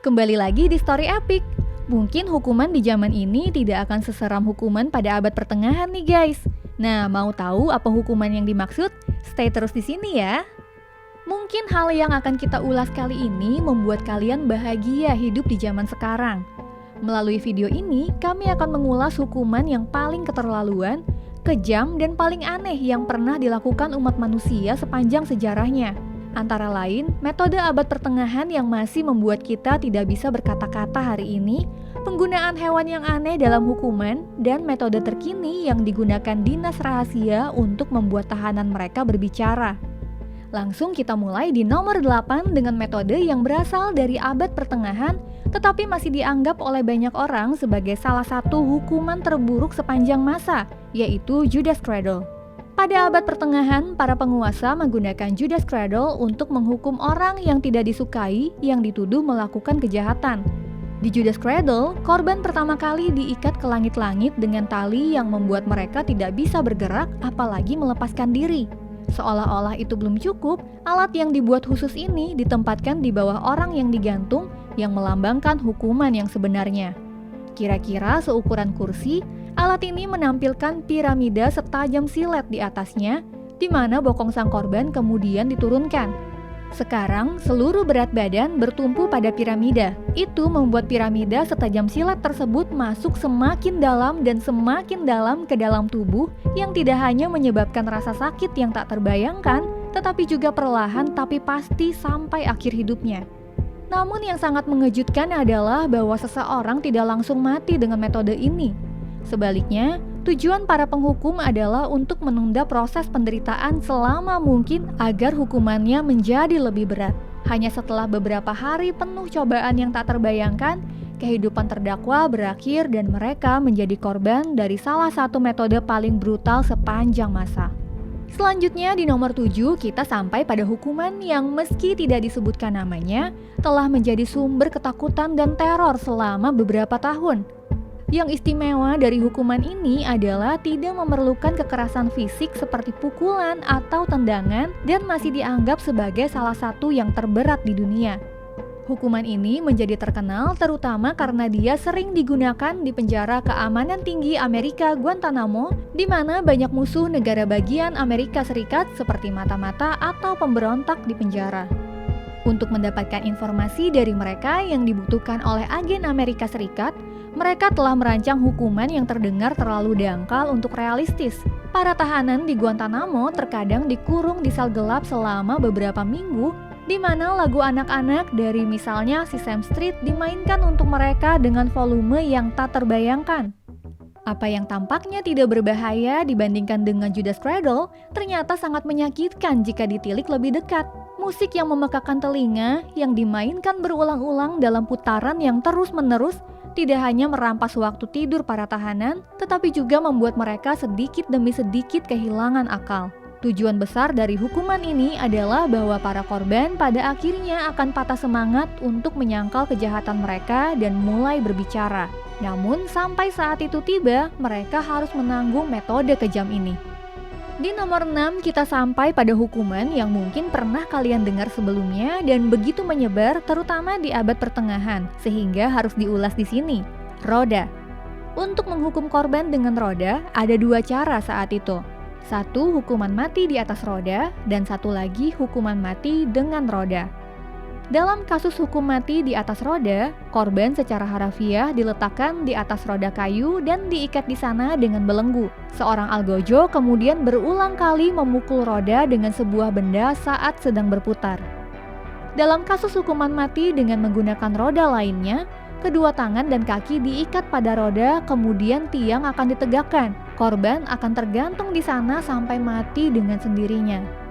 Kembali lagi di Story Epic. Mungkin hukuman di zaman ini tidak akan seseram hukuman pada abad pertengahan nih guys. Nah, mau tahu apa hukuman yang dimaksud? Stay terus di sini ya. Mungkin hal yang akan kita ulas kali ini membuat kalian bahagia hidup di zaman sekarang. Melalui video ini, kami akan mengulas hukuman yang paling keterlaluan, kejam, dan paling aneh yang pernah dilakukan umat manusia sepanjang sejarahnya. Antara lain, metode abad pertengahan yang masih membuat kita tidak bisa berkata-kata hari ini, penggunaan hewan yang aneh dalam hukuman, dan metode terkini yang digunakan dinas rahasia untuk membuat tahanan mereka berbicara. Langsung kita mulai di nomor 8 dengan metode yang berasal dari abad pertengahan, tetapi masih dianggap oleh banyak orang sebagai salah satu hukuman terburuk sepanjang masa, yaitu Judas Cradle. Pada abad pertengahan, para penguasa menggunakan Judas Cradle untuk menghukum orang yang tidak disukai yang dituduh melakukan kejahatan. Di Judas Cradle, korban pertama kali diikat ke langit-langit dengan tali yang membuat mereka tidak bisa bergerak apalagi melepaskan diri. Seolah-olah itu belum cukup, alat yang dibuat khusus ini ditempatkan di bawah orang yang digantung yang melambangkan hukuman yang sebenarnya. Kira-kira seukuran kursi, alat ini menampilkan piramida setajam silet di atasnya, di mana bokong sang korban kemudian diturunkan. Sekarang, seluruh berat badan bertumpu pada piramida. Itu membuat piramida setajam silet tersebut masuk semakin dalam dan semakin dalam ke dalam tubuh yang tidak hanya menyebabkan rasa sakit yang tak terbayangkan, tetapi juga perlahan tapi pasti sampai akhir hidupnya. Namun yang sangat mengejutkan adalah bahwa seseorang tidak langsung mati dengan metode ini. Sebaliknya, tujuan para penghukum adalah untuk menunda proses penderitaan selama mungkin agar hukumannya menjadi lebih berat. Hanya setelah beberapa hari penuh cobaan yang tak terbayangkan, kehidupan terdakwa berakhir dan mereka menjadi korban dari salah satu metode paling brutal sepanjang masa. Selanjutnya di nomor 7 kita sampai pada hukuman yang meski tidak disebutkan namanya, telah menjadi sumber ketakutan dan teror selama beberapa tahun. Yang istimewa dari hukuman ini adalah tidak memerlukan kekerasan fisik seperti pukulan atau tendangan dan masih dianggap sebagai salah satu yang terberat di dunia. Hukuman ini menjadi terkenal terutama karena dia sering digunakan di penjara keamanan tinggi Amerika Guantanamo, di mana banyak musuh negara bagian Amerika Serikat seperti mata-mata atau pemberontak di penjara. Untuk mendapatkan informasi dari mereka yang dibutuhkan oleh agen Amerika Serikat, mereka telah merancang hukuman yang terdengar terlalu dangkal untuk realistis. Para tahanan di Guantanamo terkadang dikurung di sel gelap selama beberapa minggu, di mana lagu anak-anak dari misalnya Sesame Street dimainkan untuk mereka dengan volume yang tak terbayangkan. Apa yang tampaknya tidak berbahaya dibandingkan dengan Judas Cradle, ternyata sangat menyakitkan jika ditilik lebih dekat. Musik yang memekakan telinga, yang dimainkan berulang-ulang dalam putaran yang terus-menerus, tidak hanya merampas waktu tidur para tahanan, tetapi juga membuat mereka sedikit demi sedikit kehilangan akal. Tujuan besar dari hukuman ini adalah bahwa para korban pada akhirnya akan patah semangat untuk menyangkal kejahatan mereka dan mulai berbicara. Namun sampai saat itu tiba, mereka harus menanggung metode kejam ini. Di nomor 6 kita sampai pada hukuman yang mungkin pernah kalian dengar sebelumnya dan begitu menyebar terutama di abad pertengahan, sehingga harus diulas di sini. Roda. Untuk menghukum korban dengan roda, ada dua cara saat itu. Satu, hukuman mati di atas roda, dan satu lagi hukuman mati dengan roda. Dalam kasus hukum mati di atas roda, korban secara harafiah diletakkan di atas roda kayu dan diikat di sana dengan belenggu. Seorang algojo kemudian berulang kali memukul roda dengan sebuah benda saat sedang berputar. Dalam kasus hukuman mati dengan menggunakan roda lainnya, kedua tangan dan kaki diikat pada roda, kemudian tiang akan ditegakkan. Korban akan tergantung di sana sampai mati dengan sendirinya.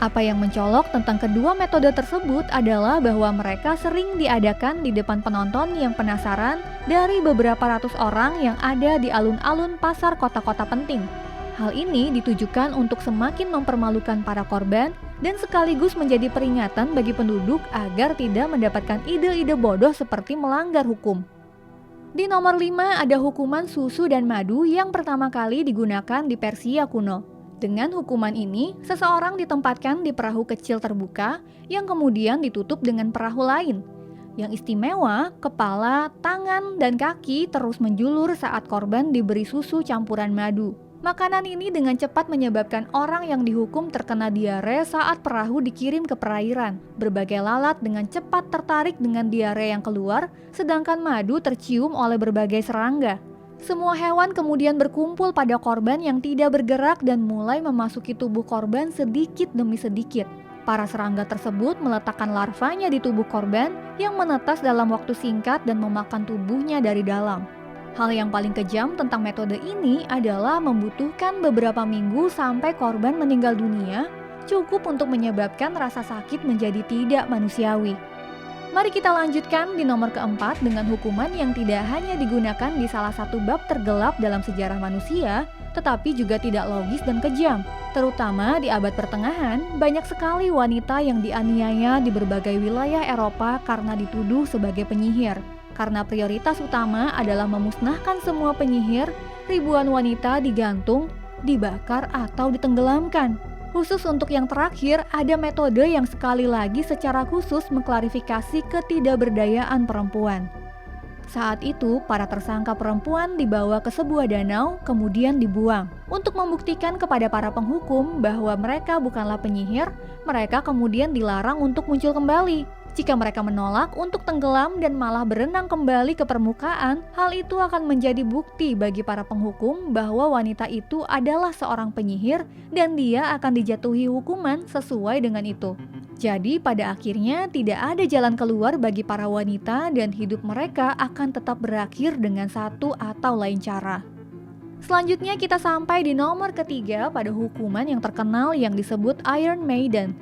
Apa yang mencolok tentang kedua metode tersebut adalah bahwa mereka sering diadakan di depan penonton yang penasaran dari beberapa ratus orang yang ada di alun-alun pasar kota-kota penting. Hal ini ditujukan untuk semakin mempermalukan para korban dan sekaligus menjadi peringatan bagi penduduk agar tidak mendapatkan ide-ide bodoh seperti melanggar hukum. Di nomor 5 ada hukuman susu dan madu yang pertama kali digunakan di Persia kuno. Dengan hukuman ini, seseorang ditempatkan di perahu kecil terbuka yang kemudian ditutup dengan perahu lain. Yang istimewa, kepala, tangan, dan kaki terus menjulur saat korban diberi susu campuran madu. Makanan ini dengan cepat menyebabkan orang yang dihukum terkena diare saat perahu dikirim ke perairan. Berbagai lalat dengan cepat tertarik dengan diare yang keluar, sedangkan madu tercium oleh berbagai serangga. Semua hewan kemudian berkumpul pada korban yang tidak bergerak dan mulai memasuki tubuh korban sedikit demi sedikit. Para serangga tersebut meletakkan larvanya di tubuh korban yang menetas dalam waktu singkat dan memakan tubuhnya dari dalam. Hal yang paling kejam tentang metode ini adalah membutuhkan beberapa minggu sampai korban meninggal dunia, cukup untuk menyebabkan rasa sakit menjadi tidak manusiawi. Mari kita lanjutkan di nomor keempat dengan hukuman yang tidak hanya digunakan di salah satu bab tergelap dalam sejarah manusia, tetapi juga tidak logis dan kejam. Terutama di abad pertengahan, banyak sekali wanita yang dianiaya di berbagai wilayah Eropa karena dituduh sebagai penyihir. Karena prioritas utama adalah memusnahkan semua penyihir, ribuan wanita digantung, dibakar, atau ditenggelamkan. Khusus untuk yang terakhir, ada metode yang sekali lagi secara khusus mengklarifikasi ketidakberdayaan perempuan. Saat itu, para tersangka perempuan dibawa ke sebuah danau, kemudian dibuang. Untuk membuktikan kepada para penghukum bahwa mereka bukanlah penyihir, mereka kemudian dilarang untuk muncul kembali. Jika mereka menolak untuk tenggelam dan malah berenang kembali ke permukaan, hal itu akan menjadi bukti bagi para penghukum bahwa wanita itu adalah seorang penyihir dan dia akan dijatuhi hukuman sesuai dengan itu. Jadi pada akhirnya tidak ada jalan keluar bagi para wanita dan hidup mereka akan tetap berakhir dengan satu atau lain cara. Selanjutnya kita sampai di nomor ketiga pada hukuman yang terkenal yang disebut Iron Maiden.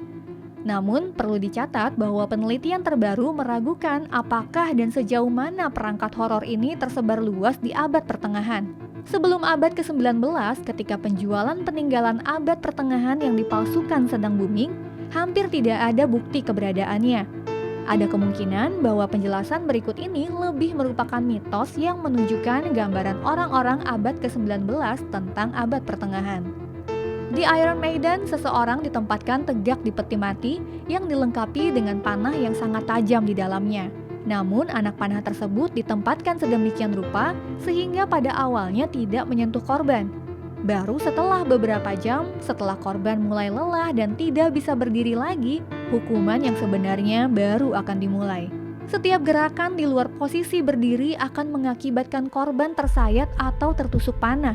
Namun, perlu dicatat bahwa penelitian terbaru meragukan apakah dan sejauh mana perangkat horor ini tersebar luas di abad pertengahan. Sebelum abad ke-19, ketika penjualan peninggalan abad pertengahan yang dipalsukan sedang booming, hampir tidak ada bukti keberadaannya. Ada kemungkinan bahwa penjelasan berikut ini lebih merupakan mitos yang menunjukkan gambaran orang-orang abad ke-19 tentang abad pertengahan. Di Iron Maiden, seseorang ditempatkan tegak di peti mati yang dilengkapi dengan panah yang sangat tajam di dalamnya. Namun, anak panah tersebut ditempatkan sedemikian rupa sehingga pada awalnya tidak menyentuh korban. Baru setelah beberapa jam, setelah korban mulai lelah dan tidak bisa berdiri lagi, hukuman yang sebenarnya baru akan dimulai. Setiap gerakan di luar posisi berdiri akan mengakibatkan korban tersayat atau tertusuk panah.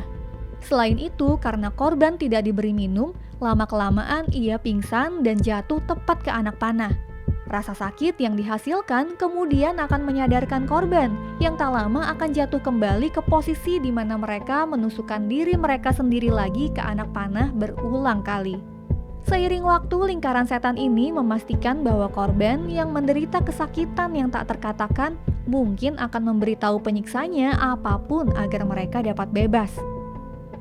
Selain itu, karena korban tidak diberi minum, lama-kelamaan ia pingsan dan jatuh tepat ke anak panah. Rasa sakit yang dihasilkan kemudian akan menyadarkan korban, yang tak lama akan jatuh kembali ke posisi di mana mereka menusukkan diri mereka sendiri lagi ke anak panah berulang kali. Seiring waktu, lingkaran setan ini memastikan bahwa korban yang menderita kesakitan yang tak terkatakan mungkin akan memberitahu penyiksanya apapun agar mereka dapat bebas.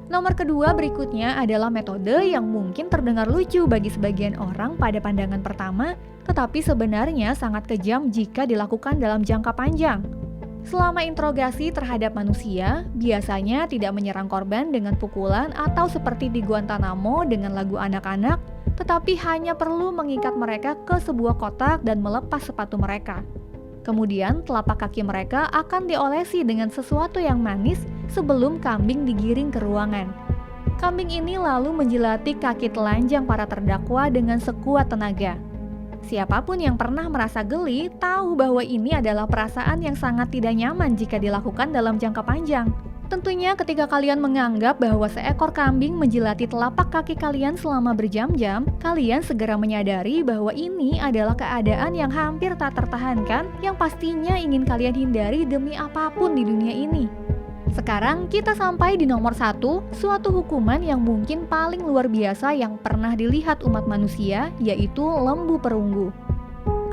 Nomor kedua berikutnya adalah metode yang mungkin terdengar lucu bagi sebagian orang pada pandangan pertama, tetapi sebenarnya sangat kejam jika dilakukan dalam jangka panjang. Selama interogasi terhadap manusia, biasanya tidak menyerang korban dengan pukulan atau seperti di Guantanamo dengan lagu anak-anak, tetapi hanya perlu mengikat mereka ke sebuah kotak dan melepas sepatu mereka. Kemudian telapak kaki mereka akan diolesi dengan sesuatu yang manis sebelum kambing digiring ke ruangan. Kambing ini lalu menjilati kaki telanjang para terdakwa dengan sekuat tenaga. Siapapun yang pernah merasa geli tahu bahwa ini adalah perasaan yang sangat tidak nyaman jika dilakukan dalam jangka panjang. Tentunya ketika kalian menganggap bahwa seekor kambing menjilati telapak kaki kalian selama berjam-jam, kalian segera menyadari bahwa ini adalah keadaan yang hampir tak tertahankan yang pastinya ingin kalian hindari demi apapun di dunia ini. Sekarang kita sampai di nomor 1, suatu hukuman yang mungkin paling luar biasa yang pernah dilihat umat manusia, yaitu lembu perunggu.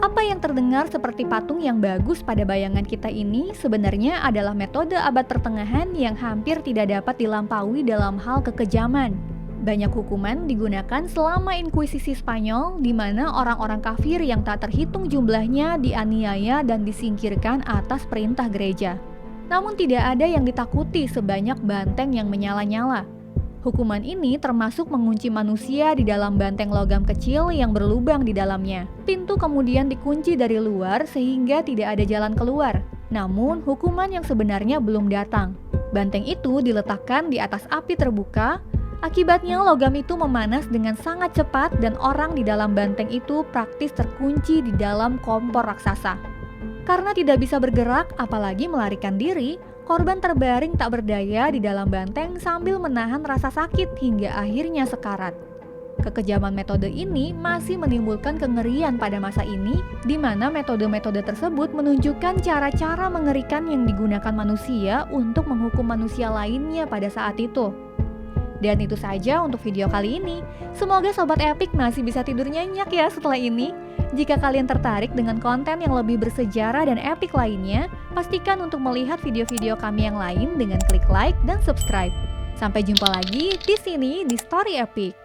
Apa yang terdengar seperti patung yang bagus pada bayangan kita ini sebenarnya adalah metode abad pertengahan yang hampir tidak dapat dilampaui dalam hal kekejaman. Banyak hukuman digunakan selama Inkuisisi Spanyol, di mana orang-orang kafir yang tak terhitung jumlahnya dianiaya dan disingkirkan atas perintah gereja. Namun tidak ada yang ditakuti sebanyak banteng yang menyala-nyala. Hukuman ini termasuk mengunci manusia di dalam banteng logam kecil yang berlubang di dalamnya. Pintu kemudian dikunci dari luar sehingga tidak ada jalan keluar. Namun, hukuman yang sebenarnya belum datang. Banteng itu diletakkan di atas api terbuka. Akibatnya logam itu memanas dengan sangat cepat dan orang di dalam banteng itu praktis terkunci di dalam kompor raksasa. Karena tidak bisa bergerak, apalagi melarikan diri, korban terbaring tak berdaya di dalam banteng sambil menahan rasa sakit hingga akhirnya sekarat. Kekejaman metode ini masih menimbulkan kengerian pada masa ini, di mana metode-metode tersebut menunjukkan cara-cara mengerikan yang digunakan manusia untuk menghukum manusia lainnya pada saat itu. Dan itu saja untuk video kali ini. Semoga Sobat Epic masih bisa tidur nyenyak ya setelah ini. Jika kalian tertarik dengan konten yang lebih bersejarah dan epic lainnya, pastikan untuk melihat video-video kami yang lain dengan klik like dan subscribe. Sampai jumpa lagi di sini di Story Epic.